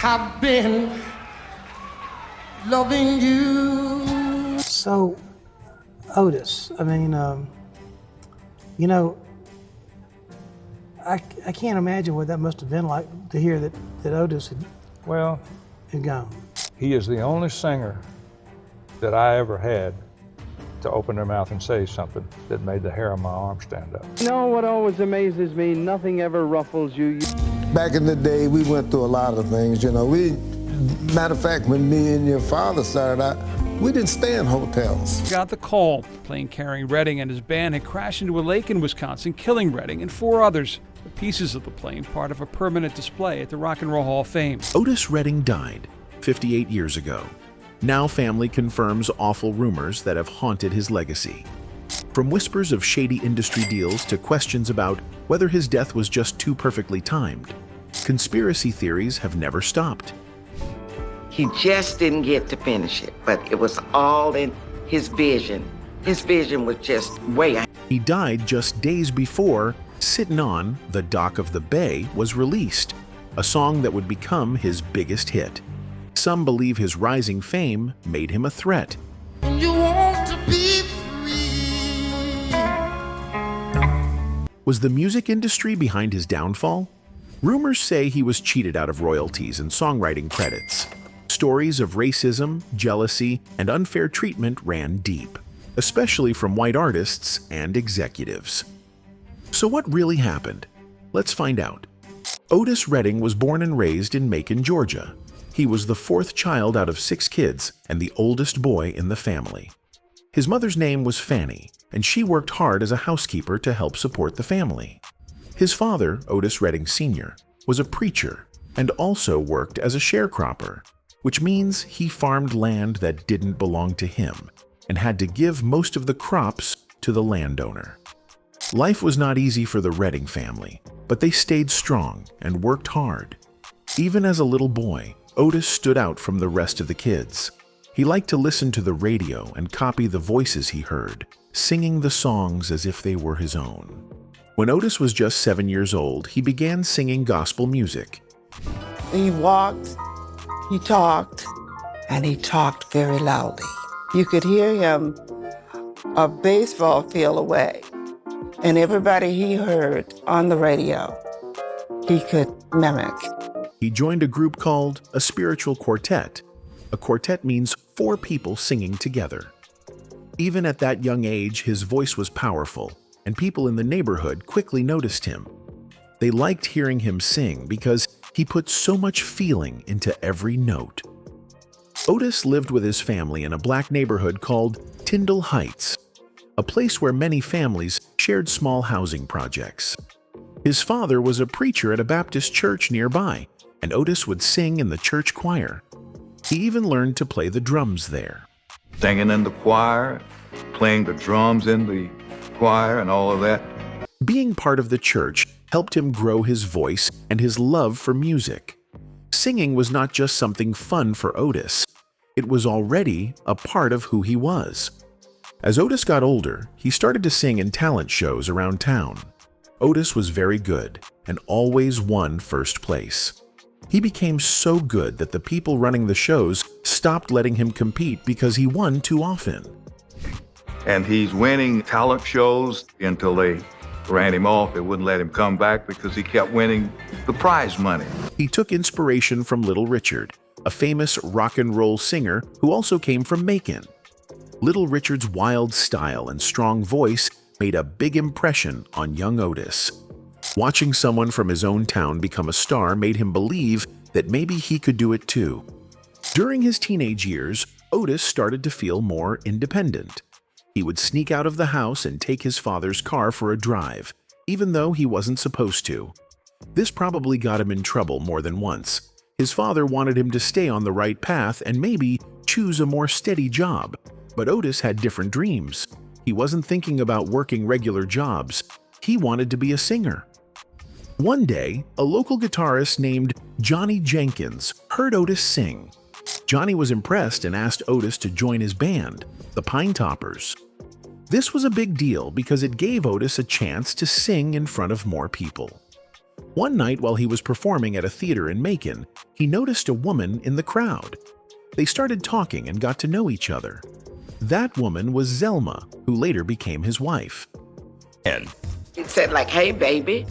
I've been loving you. So, Otis, I mean, you know, I can't imagine what that must have been like to hear that Otis had gone. He is the only singer that I ever had to open their mouth and say something that made the hair on my arm stand up. You know what always amazes me? Nothing ever ruffles you. Back in the day, we went through a lot of things, you know. Matter of fact, when me and your father started out, we didn't stay in hotels. Got the call. The plane carrying Redding and his band had crashed into a lake in Wisconsin, killing Redding and 4 others. The pieces of the plane, part of a permanent display at the Rock and Roll Hall of Fame. Otis Redding died 58 years ago. Now family confirms awful rumors that have haunted his legacy. From whispers of shady industry deals to questions about whether his death was just too perfectly timed, conspiracy theories have never stopped. He just didn't get to finish it, but it was all in his vision. His vision was just way ahead. He died just days before Sittin' On, The Dock of the Bay was released, a song that would become his biggest hit. Some believe his rising fame made him a threat. You want to be free. Was the music industry behind his downfall? Rumors say he was cheated out of royalties and songwriting credits. Stories of racism, jealousy, and unfair treatment ran deep, especially from white artists and executives. So what really happened? Let's find out. Otis Redding was born and raised in Macon, Georgia. He was the 4th child out of 6 kids and the oldest boy in the family. His mother's name was Fanny, and she worked hard as a housekeeper to help support the family. His father, Otis Redding Sr., was a preacher and also worked as a sharecropper, which means he farmed land that didn't belong to him and had to give most of the crops to the landowner. Life was not easy for the Redding family, but they stayed strong and worked hard. Even as a little boy, Otis stood out from the rest of the kids. He liked to listen to the radio and copy the voices he heard, singing the songs as if they were his own. When Otis was just 7 years old, he began singing gospel music. He walked, he talked, and he talked very loudly. You could hear him a baseball field away, and everybody he heard on the radio, he could mimic. He joined a group called a spiritual quartet. A quartet means 4 people singing together. Even at that young age, his voice was powerful, and people in the neighborhood quickly noticed him. They liked hearing him sing because he put so much feeling into every note. Otis lived with his family in a black neighborhood called Tyndall Heights, a place where many families shared small housing projects. His father was a preacher at a Baptist church nearby, and Otis would sing in the church choir. He even learned to play the drums there. Singing in the choir, playing the drums in the choir and all of that. Being part of the church helped him grow his voice and his love for music. Singing was not just something fun for Otis. It was already a part of who he was. As Otis got older, he started to sing in talent shows around town. Otis was very good and always won first place. He became so good that the people running the shows stopped letting him compete because he won too often. And he's winning talent shows until they ran him off. They wouldn't let him come back because he kept winning the prize money. He took inspiration from Little Richard, a famous rock and roll singer who also came from Macon. Little Richard's wild style and strong voice made a big impression on young Otis. Watching someone from his own town become a star made him believe that maybe he could do it too. During his teenage years, Otis started to feel more independent. He would sneak out of the house and take his father's car for a drive, even though he wasn't supposed to. This probably got him in trouble more than once. His father wanted him to stay on the right path and maybe choose a more steady job, but Otis had different dreams. He wasn't thinking about working regular jobs. He wanted to be a singer. One day, a local guitarist named Johnny Jenkins heard Otis sing. Johnny was impressed and asked Otis to join his band, the Pine Toppers. This was a big deal because it gave Otis a chance to sing in front of more people. One night while he was performing at a theater in Macon, he noticed a woman in the crowd. They started talking and got to know each other. That woman was Zelma, who later became his wife. He said, like, hey, baby.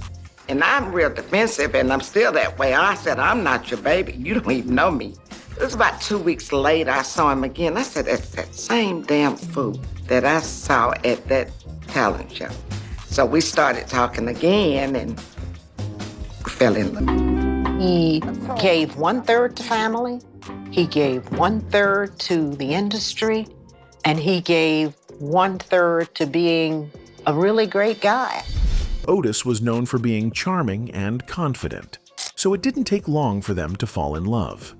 And I'm real defensive, and I'm still that way. I said, I'm not your baby. You don't even know me. It was about 2 weeks later, I saw him again. I said, that's that same damn fool that I saw at that talent show. So we started talking again and fell in love. He gave 1/3 to family, he gave 1/3 to the industry, and he gave 1/3 to being a really great guy. Otis was known for being charming and confident, so it didn't take long for them to fall in love.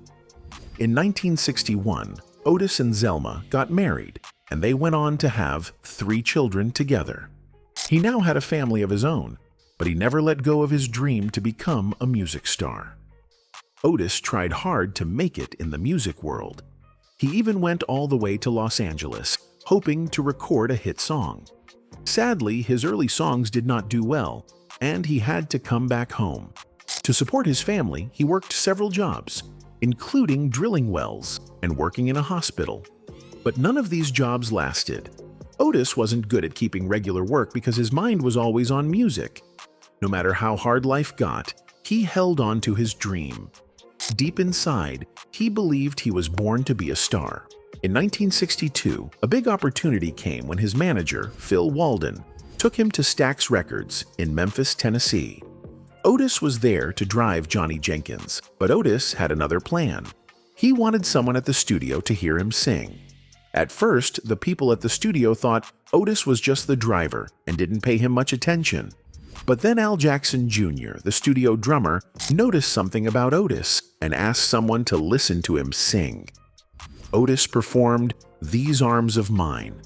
In 1961, Otis and Zelma got married, and they went on to have 3 children together. He now had a family of his own, but he never let go of his dream to become a music star. Otis tried hard to make it in the music world. He even went all the way to Los Angeles, hoping to record a hit song. Sadly, his early songs did not do well, and he had to come back home. To support his family, he worked several jobs, including drilling wells and working in a hospital. But none of these jobs lasted. Otis wasn't good at keeping regular work because his mind was always on music. No matter how hard life got, he held on to his dream. Deep inside, he believed he was born to be a star. In 1962, a big opportunity came when his manager, Phil Walden, took him to Stax Records in Memphis, Tennessee. Otis was there to drive Johnny Jenkins, but Otis had another plan. He wanted someone at the studio to hear him sing. At first, the people at the studio thought Otis was just the driver and didn't pay him much attention. But then Al Jackson Jr., the studio drummer, noticed something about Otis and asked someone to listen to him sing. Otis performed These Arms of Mine,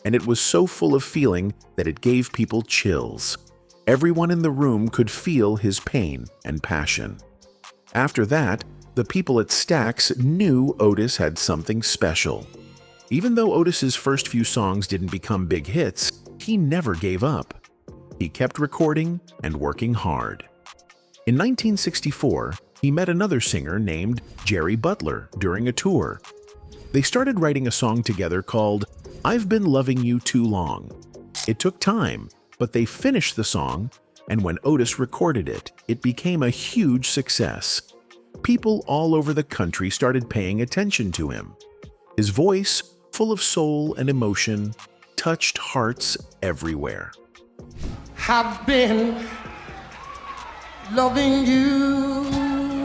and it was so full of feeling that it gave people chills. Everyone in the room could feel his pain and passion. After that, the people at Stax knew Otis had something special. Even though Otis's first few songs didn't become big hits, he never gave up. He kept recording and working hard. In 1964, he met another singer named Jerry Butler during a tour. They started writing a song together called I've Been Loving You Too Long. It took time, but they finished the song, and when Otis recorded it, it became a huge success. People all over the country started paying attention to him. His voice, full of soul and emotion, touched hearts everywhere. Have been loving you.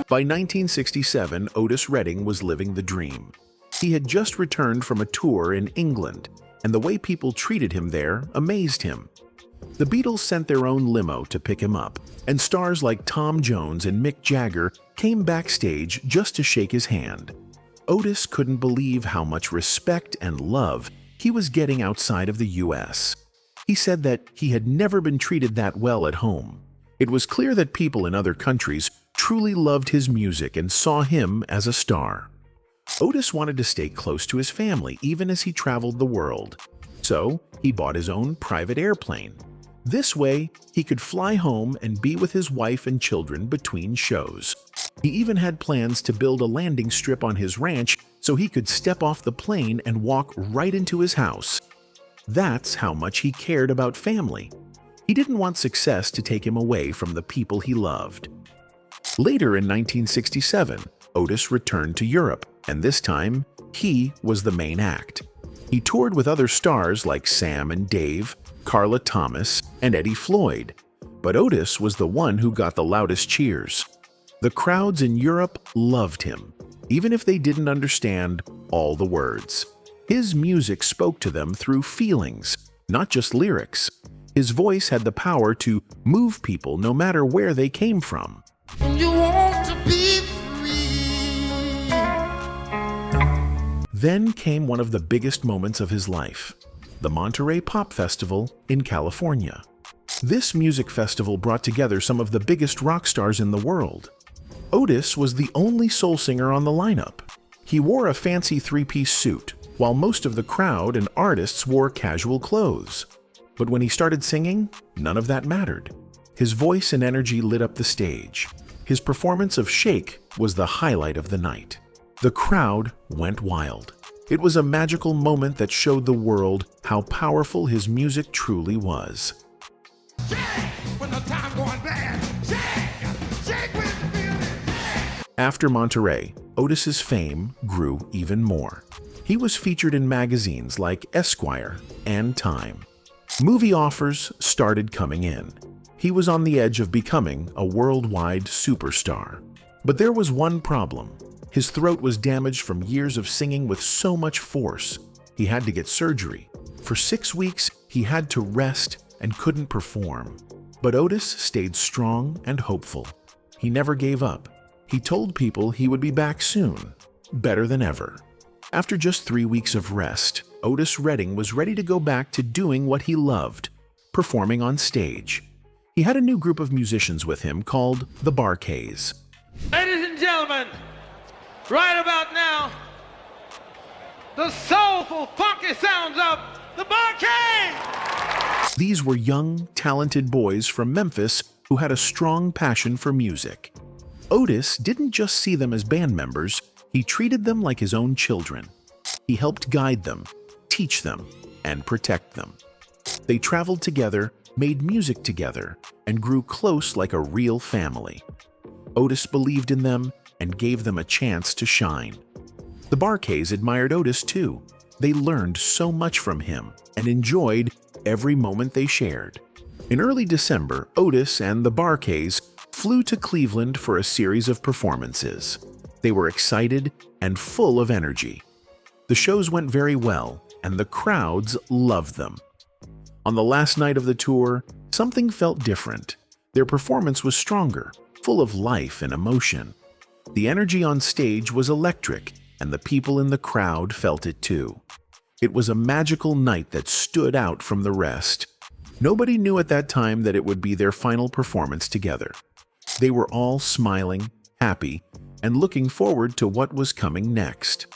By 1967, Otis Redding was living the dream. He had just returned from a tour in England, and the way people treated him there amazed him. The Beatles sent their own limo to pick him up, and stars like Tom Jones and Mick Jagger came backstage just to shake his hand. Otis couldn't believe how much respect and love he was getting outside of the U.S. He said that he had never been treated that well at home. It was clear that people in other countries truly loved his music and saw him as a star. Otis wanted to stay close to his family even as he traveled the world. So he bought his own private airplane. This way, he could fly home and be with his wife and children between shows. He even had plans to build a landing strip on his ranch so he could step off the plane and walk right into his house. That's how much he cared about family. He didn't want success to take him away from the people he loved. Later in 1967, Otis returned to Europe, and this time, he was the main act. He toured with other stars like Sam and Dave, Carla Thomas, and Eddie Floyd. But Otis was the one who got the loudest cheers. The crowds in Europe loved him, even if they didn't understand all the words. His music spoke to them through feelings, not just lyrics. His voice had the power to move people no matter where they came from. And you want to be free. Then came one of the biggest moments of his life, the Monterey Pop Festival in California. This music festival brought together some of the biggest rock stars in the world. Otis was the only soul singer on the lineup. He wore a fancy three-piece suit, while most of the crowd and artists wore casual clothes. But when he started singing, none of that mattered. His voice and energy lit up the stage. His performance of Shake was the highlight of the night. The crowd went wild. It was a magical moment that showed the world how powerful his music truly was. After Monterey, Otis's fame grew even more. He was featured in magazines like Esquire and Time. Movie offers started coming in. He was on the edge of becoming a worldwide superstar. But there was one problem. His throat was damaged from years of singing with so much force. He had to get surgery. For 6 weeks, he had to rest and couldn't perform. But Otis stayed strong and hopeful. He never gave up. He told people he would be back soon, better than ever. After just 3 weeks of rest, Otis Redding was ready to go back to doing what he loved, performing on stage. He had a new group of musicians with him called the Bar-Kays. Ladies and gentlemen, right about now, the soulful, funky sounds of the Bar-Kays! These were young, talented boys from Memphis who had a strong passion for music. Otis didn't just see them as band members, he treated them like his own children. He helped guide them, teach them, and protect them. They traveled together, made music together, and grew close like a real family. Otis believed in them and gave them a chance to shine. The Bar-Kays admired Otis too. They learned so much from him and enjoyed every moment they shared. In early December, Otis and the Bar-Kays flew to Cleveland for a series of performances. They were excited and full of energy. The shows went very well, and the crowds loved them. On the last night of the tour, something felt different. Their performance was stronger, full of life and emotion. The energy on stage was electric, and the people in the crowd felt it too. It was a magical night that stood out from the rest. Nobody knew at that time that it would be their final performance together. They were all smiling, happy, and looking forward to what was coming next.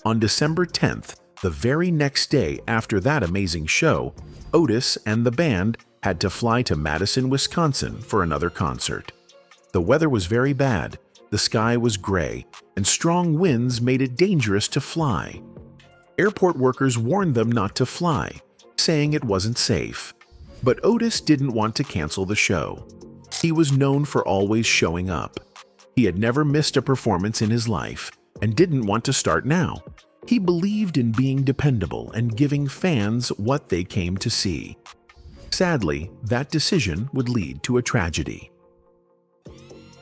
On December 10th, the very next day after that amazing show, Otis and the band had to fly to Madison, Wisconsin for another concert. The weather was very bad, the sky was gray, and strong winds made it dangerous to fly. Airport workers warned them not to fly, saying it wasn't safe. But Otis didn't want to cancel the show. He was known for always showing up. He had never missed a performance in his life and didn't want to start now. He believed in being dependable and giving fans what they came to see. Sadly, that decision would lead to a tragedy.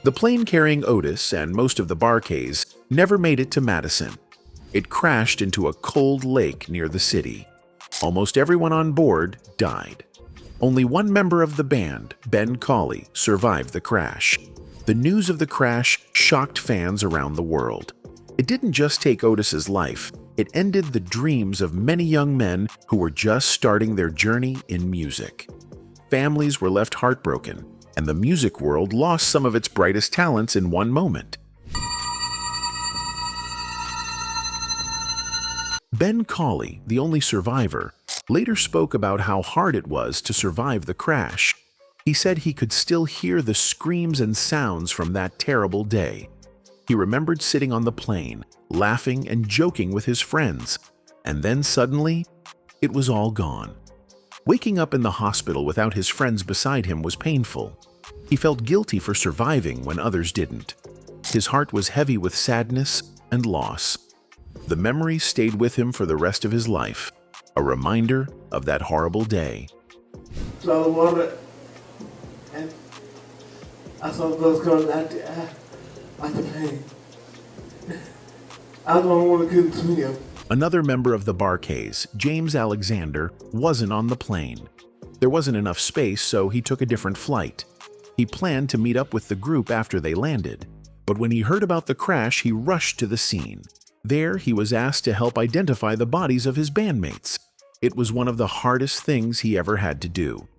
The plane carrying Otis and most of the Bar-Kays never made it to Madison. It crashed into a cold lake near the city. Almost everyone on board died. Only one member of the band, Ben Cauley, survived the crash. The news of the crash shocked fans around the world. It didn't just take Otis's life, it ended the dreams of many young men who were just starting their journey in music. Families were left heartbroken, and the music world lost some of its brightest talents in one moment. Ben Cauley, the only survivor, later spoke about how hard it was to survive the crash. He said he could still hear the screams and sounds from that terrible day. He remembered sitting on the plane, laughing and joking with his friends, and then suddenly, it was all gone. Waking up in the hospital without his friends beside him was painful. He felt guilty for surviving when others didn't. His heart was heavy with sadness and loss. The memory stayed with him for the rest of his life, a reminder of that horrible day. So the water, and I saw those coming out the plane. I don't want to get to him. Another member of the Bar-Kays, James Alexander, wasn't on the plane. There wasn't enough space, so he took a different flight. He planned to meet up with the group after they landed, but when he heard about the crash, he rushed to the scene. There, he was asked to help identify the bodies of his bandmates. It was one of the hardest things he ever had to do.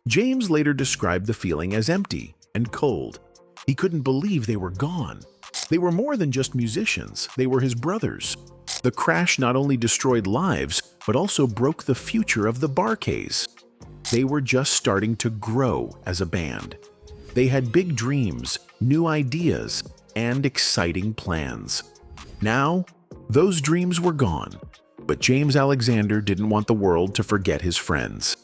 James later described the feeling as empty and cold. He couldn't believe they were gone. They were more than just musicians, they were his brothers. The crash not only destroyed lives, but also broke the future of the Bar-Kays. They were just starting to grow as a band. They had big dreams, new ideas, and exciting plans. Now, those dreams were gone, but James Alexander didn't want the world to forget his friends.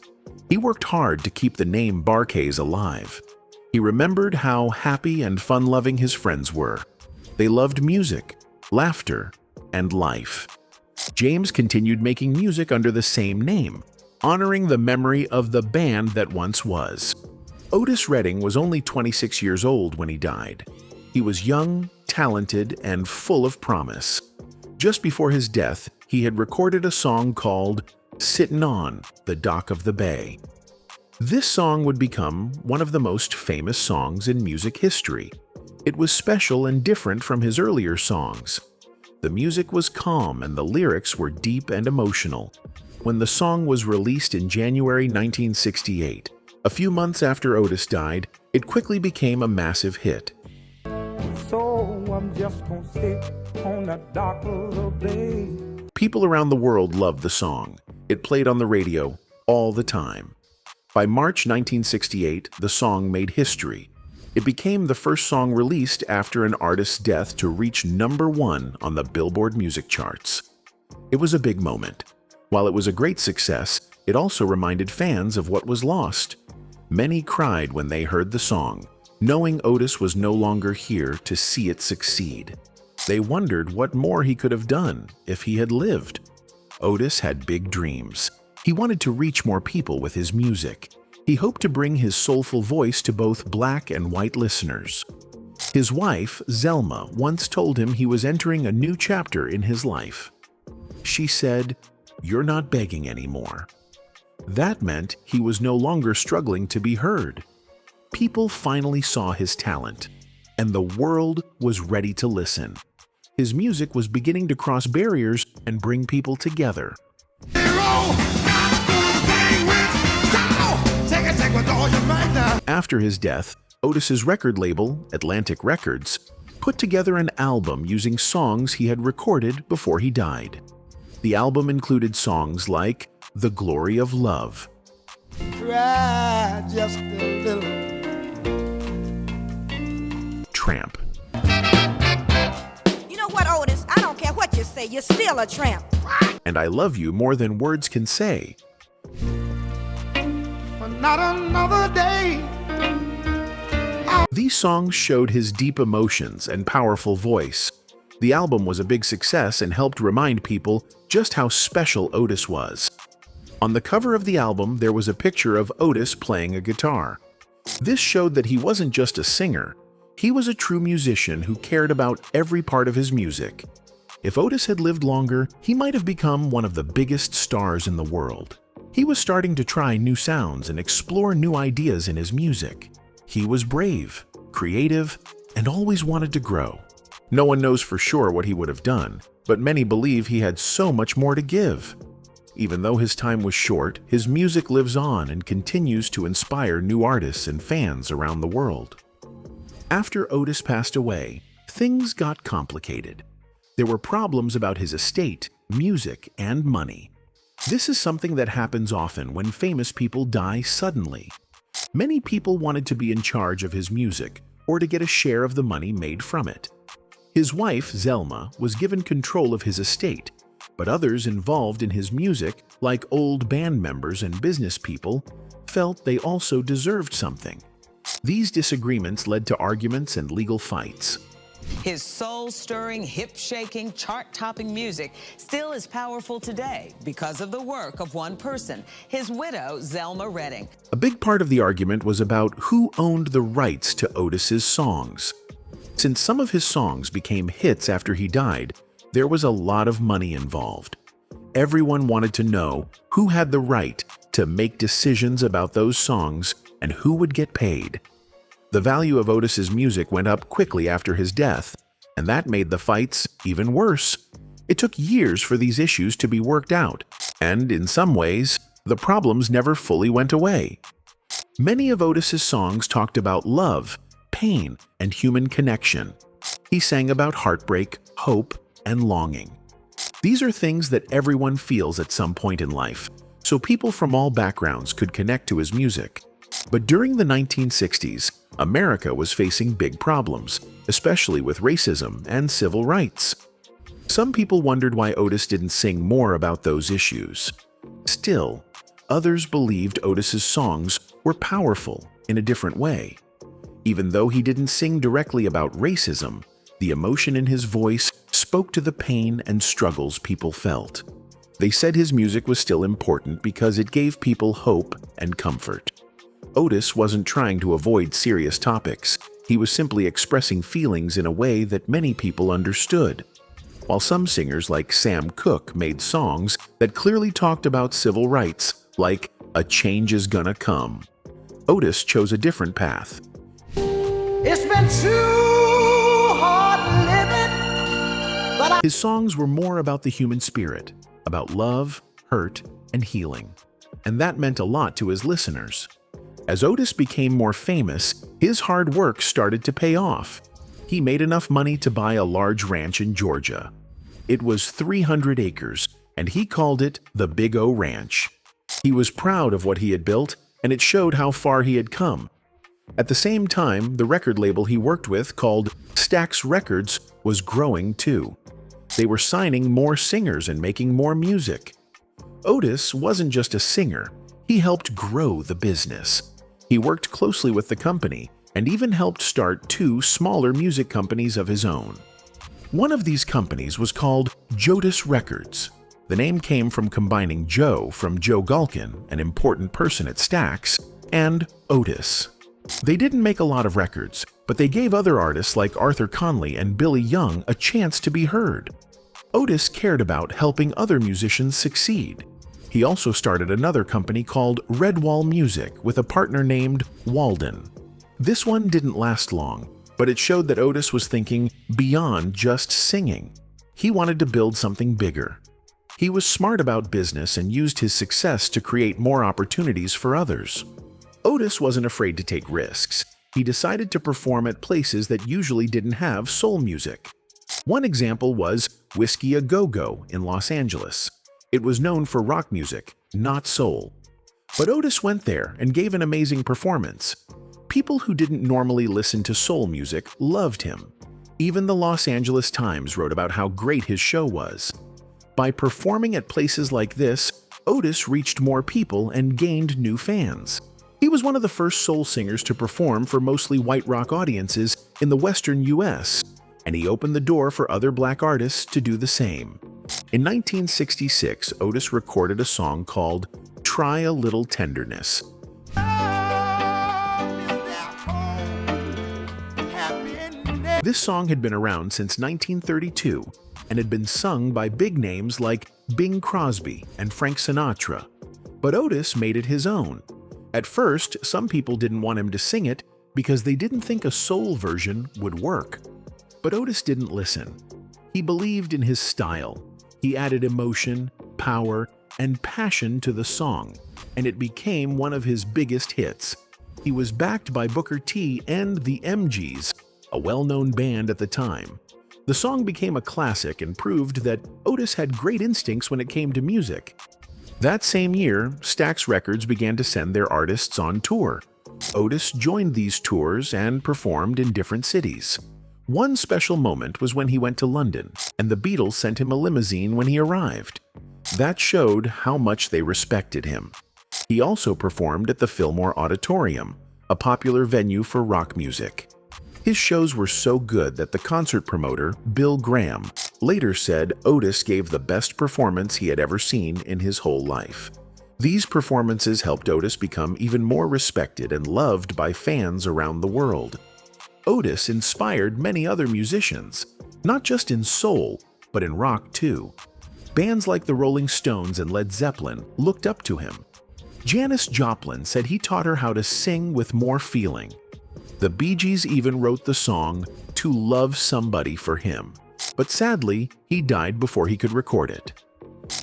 He worked hard to keep the name Bar-Kays alive. He remembered how happy and fun-loving his friends were. They loved music, laughter, and life. James continued making music under the same name, honoring the memory of the band that once was. Otis Redding was only 26 years old when he died. He was young, talented, and full of promise. Just before his death, he had recorded a song called Sittin' On, the Dock of the Bay. This song would become one of the most famous songs in music history. It was special and different from his earlier songs. The music was calm and the lyrics were deep and emotional. When the song was released in January 1968, a few months after Otis died, it quickly became a massive hit. So I'm just gonna sit on the dock of the bay. People around the world loved the song. It played on the radio all the time. By March 1968, the song made history. It became the first song released after an artist's death to reach #1 on the Billboard music charts. It was a big moment. While it was a great success, it also reminded fans of what was lost. Many cried when they heard the song, knowing Otis was no longer here to see it succeed. They wondered what more he could have done if he had lived. Otis had big dreams. He wanted to reach more people with his music. He hoped to bring his soulful voice to both black and white listeners. His wife, Zelma, once told him he was entering a new chapter in his life. She said, "You're not begging anymore." That meant he was no longer struggling to be heard. People finally saw his talent, and the world was ready to listen. His music was beginning to cross barriers and bring people together. After his death, Otis's record label, Atlantic Records, put together an album using songs he had recorded before he died. The album included songs like The Glory of Love, Try just a little. Tramp, You know what, Otis? I don't care what you say, you're still a tramp. and I Love You More Than Words Can Say. But not another day. These songs showed his deep emotions and powerful voice. The album was a big success and helped remind people just how special Otis was. On the cover of the album, there was a picture of Otis playing a guitar. This showed that he wasn't just a singer. He was a true musician who cared about every part of his music. If Otis had lived longer, he might have become one of the biggest stars in the world. He was starting to try new sounds and explore new ideas in his music. He was brave, creative, and always wanted to grow. No one knows for sure what he would have done, but many believe he had so much more to give. Even though his time was short, his music lives on and continues to inspire new artists and fans around the world. After Otis passed away, things got complicated. There were problems about his estate, music, and money. This is something that happens often when famous people die suddenly. Many people wanted to be in charge of his music or to get a share of the money made from it. His wife, Zelma, was given control of his estate, but others involved in his music, like old band members and business people, felt they also deserved something. These disagreements led to arguments and legal fights. His soul-stirring, hip-shaking, chart-topping music still is powerful today because of the work of one person, his widow, Zelma Redding. A big part of the argument was about who owned the rights to Otis's songs. Since some of his songs became hits after he died, there was a lot of money involved. Everyone wanted to know who had the right to make decisions about those songs and who would get paid. The value of Otis's music went up quickly after his death, and that made the fights even worse. It took years for these issues to be worked out, and in some ways, the problems never fully went away. Many of Otis's songs talked about love, pain, and human connection. He sang about heartbreak, hope, and longing. These are things that everyone feels at some point in life, so people from all backgrounds could connect to his music. But during the 1960s, America was facing big problems, especially with racism and civil rights. Some people wondered why Otis didn't sing more about those issues. Still, others believed Otis's songs were powerful in a different way. Even though he didn't sing directly about racism, the emotion in his voice spoke to the pain and struggles people felt. They said his music was still important because it gave people hope and comfort. Otis wasn't trying to avoid serious topics. He was simply expressing feelings in a way that many people understood. While some singers like Sam Cooke made songs that clearly talked about civil rights, like "A Change Is Gonna Come," Otis chose a different path. It's been too hard living, but His songs were more about the human spirit, about love, hurt, and healing. And that meant a lot to his listeners. As Otis became more famous, his hard work started to pay off. He made enough money to buy a large ranch in Georgia. It was 300 acres, and he called it the Big O Ranch. He was proud of what he had built, and it showed how far he had come. At the same time, the record label he worked with, called Stax Records, was growing too. They were signing more singers and making more music. Otis wasn't just a singer, he helped grow the business. He worked closely with the company and even helped start 2 smaller music companies of his own. One of these companies was called Otis Records. The name came from combining Joe from Joe Gulkin, an important person at Stax, and Otis. They didn't make a lot of records, but they gave other artists like Arthur Conley and Billy Young a chance to be heard. Otis cared about helping other musicians succeed. He also started another company called Redwall Music with a partner named Walden. This one didn't last long, but it showed that Otis was thinking beyond just singing. He wanted to build something bigger. He was smart about business and used his success to create more opportunities for others. Otis wasn't afraid to take risks. He decided to perform at places that usually didn't have soul music. One example was Whiskey A Go-Go in Los Angeles. It was known for rock music, not soul. But Otis went there and gave an amazing performance. People who didn't normally listen to soul music loved him. Even the Los Angeles Times wrote about how great his show was. By performing at places like this, Otis reached more people and gained new fans. He was one of the first soul singers to perform for mostly white rock audiences in the western US, and he opened the door for other black artists to do the same. In 1966, Otis recorded a song called "Try a Little Tenderness." This song had been around since 1932 and had been sung by big names like Bing Crosby and Frank Sinatra. But Otis made it his own. At first, some people didn't want him to sing it because they didn't think a soul version would work. But Otis didn't listen. He believed in his style. He added emotion, power, and passion to the song, and it became one of his biggest hits. He was backed by Booker T and the MGs, a well-known band at the time. The song became a classic and proved that Otis had great instincts when it came to music. That same year, Stax Records began to send their artists on tour. Otis joined these tours and performed in different cities. One special moment was when he went to London, and the Beatles sent him a limousine when he arrived. That showed how much they respected him. He also performed at the Fillmore Auditorium, a popular venue for rock music. His shows were so good that the concert promoter, Bill Graham, later said Otis gave the best performance he had ever seen in his whole life. These performances helped Otis become even more respected and loved by fans around the world. Otis inspired many other musicians, not just in soul, but in rock too. Bands like the Rolling Stones and Led Zeppelin looked up to him. Janis Joplin said he taught her how to sing with more feeling. The Bee Gees even wrote the song "To Love Somebody" for him, but sadly, he died before he could record it.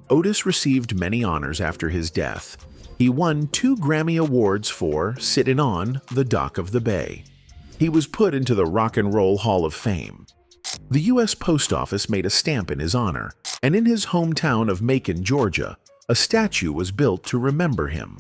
Otis received many honors after his death. He won 2 Grammy Awards for Sittin' On, The Dock of the Bay. He was put into the Rock and Roll Hall of Fame. The U.S. Post Office made a stamp in his honor, and in his hometown of Macon, Georgia, a statue was built to remember him.